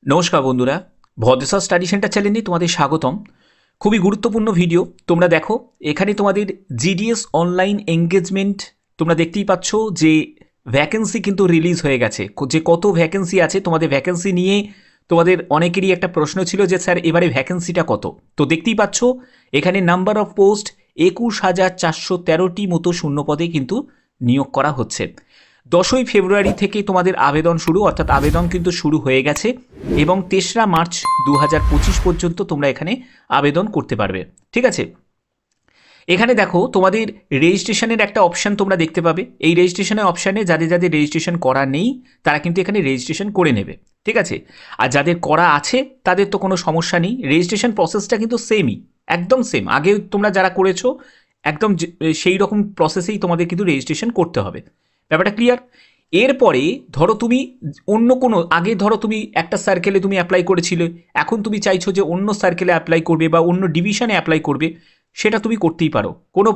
নমস্কার বন্ধুরা, ভদ্রসা study centre চ্যানেলে তোমাদের স্বাগতম। খুবই গুরুত্বপূর্ণ ভিডিও তোমরা দেখো। এখানে তোমাদের জিডিএস অনলাইন এঙ্গেজমেন্ট তোমরা দেখতেই পাচ্ছ যে ভ্যাকেন্সি কিন্তু রিলিজ হয়ে গেছে। যে কত ভ্যাকেন্সি আছে, তোমাদের ভ্যাকেন্সি নিয়ে তোমাদের অনেকেরই একটা প্রশ্ন ছিল যে স্যার এবারে ভ্যাকেন্সিটা কত। তো দেখতেই পাচ্ছ এখানে নাম্বার অফ পোস্ট 21,413টি মতো শূন্যপদে কিন্তু নিয়োগ করা হচ্ছে। 10ই ফেব্রুয়ারি থেকে তোমাদের আবেদন শুরু, অর্থাৎ আবেদন কিন্তু শুরু হয়ে গেছে এবং 3রা মার্চ 2025 পর্যন্ত তোমরা এখানে আবেদন করতে পারবে। ঠিক আছে, এখানে দেখো তোমাদের রেজিস্ট্রেশনের একটা অপশান তোমরা দেখতে পাবে। এই রেজিস্ট্রেশনের অপশানে যাদের যাদের রেজিস্ট্রেশন করা নেই তারা কিন্তু এখানে রেজিস্ট্রেশন করে নেবে। ঠিক আছে, আর যাদের করা আছে তাদের তো কোনো সমস্যা নেই। রেজিস্ট্রেশন প্রসেসটা কিন্তু সেমই, একদম সেম। আগে তোমরা যারা করেছো একদম সেই রকম প্রসেসেই তোমাদের কিন্তু রেজিস্ট্রেশন করতে হবে। ব্যাপারটা ক্লিয়ার? এরপরে ধরো তুমি অন্য কোনো, আগে ধরো তুমি একটা সার্কেলে তুমি অ্যাপ্লাই করেছিলে, এখন তুমি চাইছো যে অন্য সার্কেলে অ্যাপ্লাই করবে বা অন্য ডিভিশনে অ্যাপ্লাই করবে, সেটা তুমি করতেই পারো, কোনো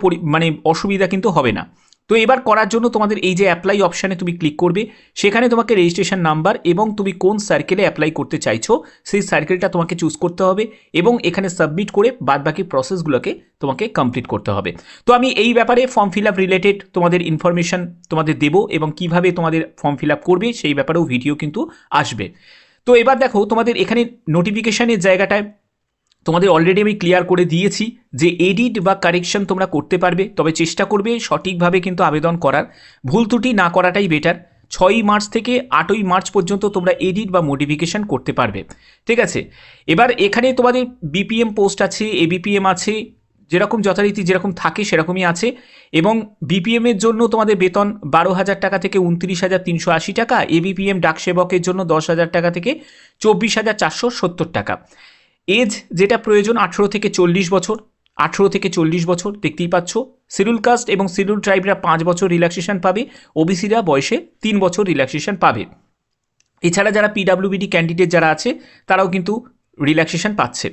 অসুবিধা কিন্তু হবে না। তো এবার করার জন্য তোমাদের এই যে অ্যাপ্লাই অপশানে তুমি ক্লিক করবে, সেখানে তোমাকে রেজিস্ট্রেশন নাম্বার এবং তুমি কোন সার্কেলে অ্যাপ্লাই করতে চাইছো সেই সার্কেলটা তোমাকে চুজ করতে হবে এবং এখানে সাবমিট করে বাদবাকি প্রসেসগুলোকে তোমাকে কমপ্লিট করতে হবে। তো আমি এই ব্যাপারে ফর্ম ফিল আপ রিলেটেড তোমাদের ইনফরমেশন তোমাদের দেবো এবং কিভাবে তোমাদের ফর্ম ফিল আপ করবে সেই ব্যাপারেও ভিডিও কিন্তু আসবে। তো এবার দেখো তোমাদের এখানে নোটিফিকেশানের জায়গাটায় তোমাদের অলরেডি আমি ক্লিয়ার করে দিয়েছি যে এডিট বা কারেকশন তোমরা করতে পারবে, তবে চেষ্টা করবে সঠিকভাবে কিন্তু আবেদন করার। ভুল ত্রুটি না করাটাই বেটার। 6ই মার্চ থেকে 8ই মার্চ পর্যন্ত তোমরা এডিট বা মডিফিকেশন করতে পারবে। ঠিক আছে, এবার এখানে তোমাদের বিপিএম পোস্ট আছে, এবিপিএম আছে, যেরকম যথারীতি যেরকম থাকে সেরকমই আছে। এবং বিপিএমের জন্য তোমাদের বেতন 12,000 টাকা থেকে 29,380 টাকা, এবিপিএম ডাকসেবকের জন্য 10,000 টাকা থেকে 24,470 টাকা। এজ যেটা প্রয়োজন 18 থেকে 40 বছর, 18 থেকে 40 বছর দেখতেই পাচ্ছ। শিডিউল কাস্ট এবং শিডিউল ট্রাইবরা 5 বছর রিল্যাক্সেশন পাবে, ওবিসিরা বয়সে 3 বছর রিল্যাক্সেশন পাবে। এছাড়া যারা পিডাব্লিউবিডি ক্যান্ডিডেট যারা আছে তারাও কিন্তু রিল্যাক্সেশন পাচ্ছে।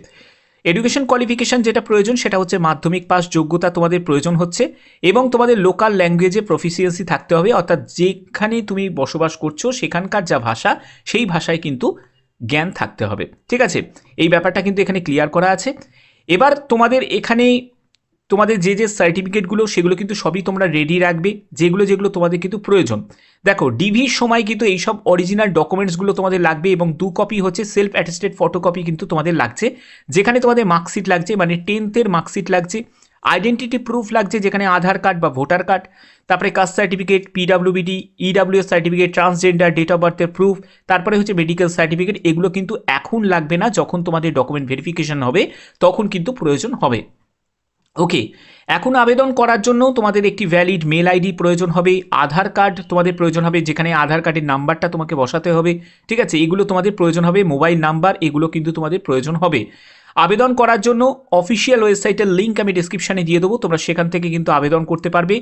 এডুকেশন কোয়ালিফিকেশান যেটা প্রয়োজন সেটা হচ্ছে মাধ্যমিক পাস যোগ্যতা তোমাদের প্রয়োজন হচ্ছে এবং তোমাদের লোকাল ল্যাঙ্গুয়েজে প্রফিসিয়েন্সি থাকতে হবে, অর্থাৎ যেখানে তুমি বসবাস করছো সেখানকার যা ভাষা সেই ভাষায় কিন্তু জ্ঞান থাকতে হবে। ঠিক আছে, এই ব্যাপারটা কিন্তু এখানে ক্লিয়ার করা আছে। এবার তোমাদের এখানে তোমাদের যে যে সার্টিফিকেটগুলো সেগুলো কিন্তু সবই তোমরা রেডি রাখবে, যেগুলো যেগুলো তোমাদের কিন্তু প্রয়োজন। দেখো ডিভির সময় কিন্তু এইসব অরিজিনাল ডকুমেন্টসগুলো তোমাদের লাগবে এবং 2 কপি হচ্ছে সেলফ অ্যাটেস্টেড ফটোকপি কিন্তু তোমাদের লাগছে, যেখানে তোমাদের মার্কশিট লাগছে, মানে 10th মার্কশিট লাগছে, আইডেন্টিটি প্রুফ লাগছে যেখানে আধার কার্ড বা ভোটার কার্ড, তারপরে caste certificate, PWBD, EWS certificate, transgender, date of বার্থের প্রুফ, তারপরে হচ্ছে মেডিকেল সার্টিফিকেট। এগুলো কিন্তু এখন লাগবে না, যখন তোমাদের ডকুমেন্ট ভেরিফিকেশন হবে তখন কিন্তু প্রয়োজন হবে। ওকে, এখন আবেদন করার জন্য তোমাদের একটি ভ্যালিড মেল আইডি প্রয়োজন হবে, আধার কার্ড তোমাদের প্রয়োজন হবে, যেখানে আধার কার্ডের নাম্বারটা তোমাকে বসাতে হবে। ঠিক আছে, এগুলো তোমাদের প্রয়োজন হবে, মোবাইল নাম্বার এগুলো কিন্তু তোমাদের প্রয়োজন হবে। আবেদন করার জন্য অফিসিয়াল ওয়েবসাইটের লিঙ্ক আমি ডিসক্রিপশানে দিয়ে দেবো, তোমরা সেখান থেকে কিন্তু আবেদন করতে পারবে।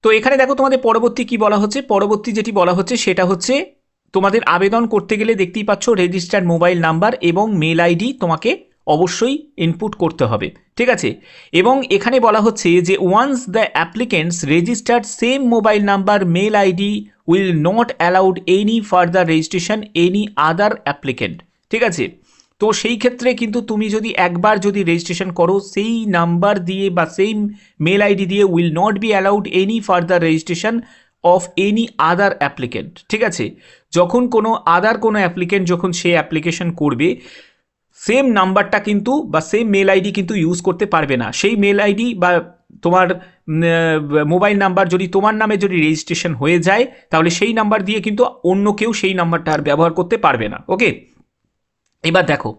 তো এখানে দেখো তোমাদের পরবর্তী কি বলা হচ্ছে, পরবর্তী যেটি বলা হচ্ছে সেটা হচ্ছে তোমাদের আবেদন করতে গেলে দেখতেই পাচ্ছ রেজিস্টার্ড মোবাইল নাম্বার এবং মেল আইডি তোমাকে অবশ্যই ইনপুট করতে হবে। ঠিক আছে, এবং এখানে বলা হচ্ছে যে once the applicants registered same mobile number mail ID will not allowed any further registration any other applicant. ঠিক আছে, তো সেই ক্ষেত্রে কিন্তু তুমি যদি একবার যদি রেজিস্ট্রেশন করো সেই নাম্বার দিয়ে বা সেই মেল আইডি দিয়ে will not be allowed any further registration of any other applicant. ঠিক আছে, যখন কোনো আদার কোনো অ্যাপ্লিকেন্ট যখন সে অ্যাপ্লিকেশন করবে সেম নাম্বারটা কিন্তু বা সেম মেল আইডি কিন্তু ইউজ করতে পারবে না। সেই মেল আইডি বা তোমার মোবাইল নাম্বার যদি তোমার নামে যদি রেজিস্ট্রেশন হয়ে যায় তাহলে সেই নাম্বার দিয়ে কিন্তু অন্য কেউ সেই নাম্বারটা আর ব্যবহার করতে পারবে না। ওকে, এবার দেখো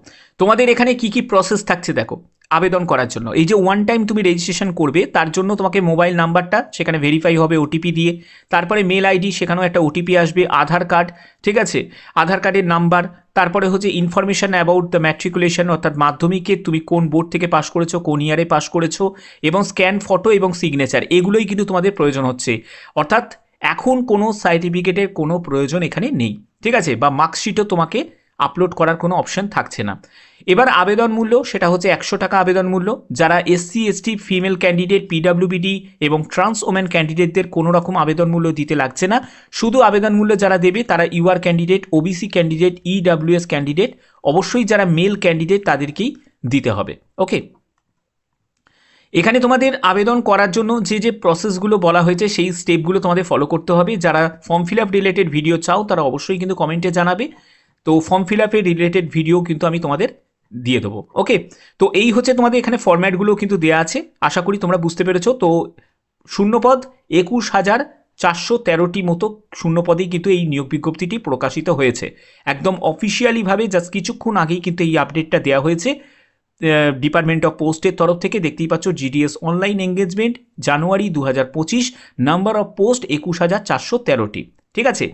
তোমাদের এখানে কি কি প্রসেস থাকছে। দেখো আবেদন করার জন্য এই যে ওয়ান টাইম তুমি রেজিস্ট্রেশন করবে তার জন্য তোমাকে মোবাইল নাম্বারটা সেখানে ভেরিফাই হবে ওটিপি দিয়ে, তারপরে মেল আইডি সেখানেও একটা ওটিপি আসবে, আধার কার্ড, ঠিক আছে, আধার কার্ডের নাম্বার, তারপরে হচ্ছে ইনফরমেশন অ্যাবাউট দ্য ম্যাট্রিকুলেশন, অর্থাৎ মাধ্যমিকে তুমি কোন বোর্ড থেকে পাস করেছো, কোন ইয়ারে পাস করেছো, এবং স্ক্যান ফটো এবং সিগনেচার, এগুলোই কিন্তু তোমাদের প্রয়োজন হচ্ছে। অর্থাৎ এখন কোনো সার্টিফিকেটের কোনো প্রয়োজন এখানে নেই। ঠিক আছে, বা মার্কশিটও তোমাকে আপলোড করার কোনো অপশন থাকছে না। এবার আবেদন মূল্য সেটা হচ্ছে 100 টাকা আবেদন মূল্য। যারা SC ST female candidate, PWBD এবং ট্রান্স ওমেন ক্যান্ডিডেটদের কোনো রকম আবেদন মূল্য দিতে লাগছে না। শুধু আবেদন মূল্য যারা দেবে তারা UR candidate, OBC candidate, EWS candidate, অবশ্যই যারা মেল ক্যান্ডিডেট তাদেরকেই দিতে হবে। ওকে, এখানে তোমাদের আবেদন করার জন্য যে প্রসেসগুলো বলা হয়েছে সেই স্টেপগুলো তোমাদের ফলো করতে হবে। যারা form fill up related video চাও তারা অবশ্যই কিন্তু কমেন্টে জানাবে। তো ফর্ম ফিল আপের রিলেটেড ভিডিও কিন্তু আমি তোমাদের দিয়ে দেবো। ওকে, তো এই হচ্ছে তোমাদের এখানে ফরম্যাটগুলো কিন্তু দেওয়া আছে, আশা করি তোমরা বুঝতে পেরেছো। তো শূন্যপদ 21,413টি মতো শূন্যপদেই কিন্তু এই নিয়োগ বিজ্ঞপ্তিটি প্রকাশিত হয়েছে। একদম অফিসিয়ালিভাবে জাস্ট কিছুক্ষণ আগেই কিন্তু এই আপডেটটা দেওয়া হয়েছে ডিপার্টমেন্ট অফ পোস্টের তরফ থেকে। দেখতেই পাচ্ছ GDS online engagement January 2025, number of post 21,413টি। ঠিক আছে,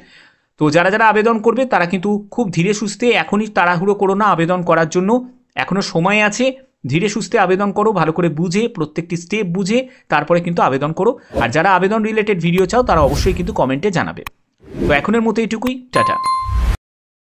তো যারা যারা আবেদন করবে তারা কিন্তু খুব ধীরে সুস্থে, এখনই তাড়াহুড়ো করো না আবেদন করার জন্য, এখনও সময় আছে। ধীরে সুস্থে আবেদন করো, ভালো করে বুঝে, প্রত্যেকটি স্টেপ বুঝে তারপরে কিন্তু আবেদন করো। আর যারা আবেদন রিলেটেড ভিডিও চাও তারা অবশ্যই কিন্তু কমেন্টে জানাবে। তো এখনের মতো এটুকুই, টাটা।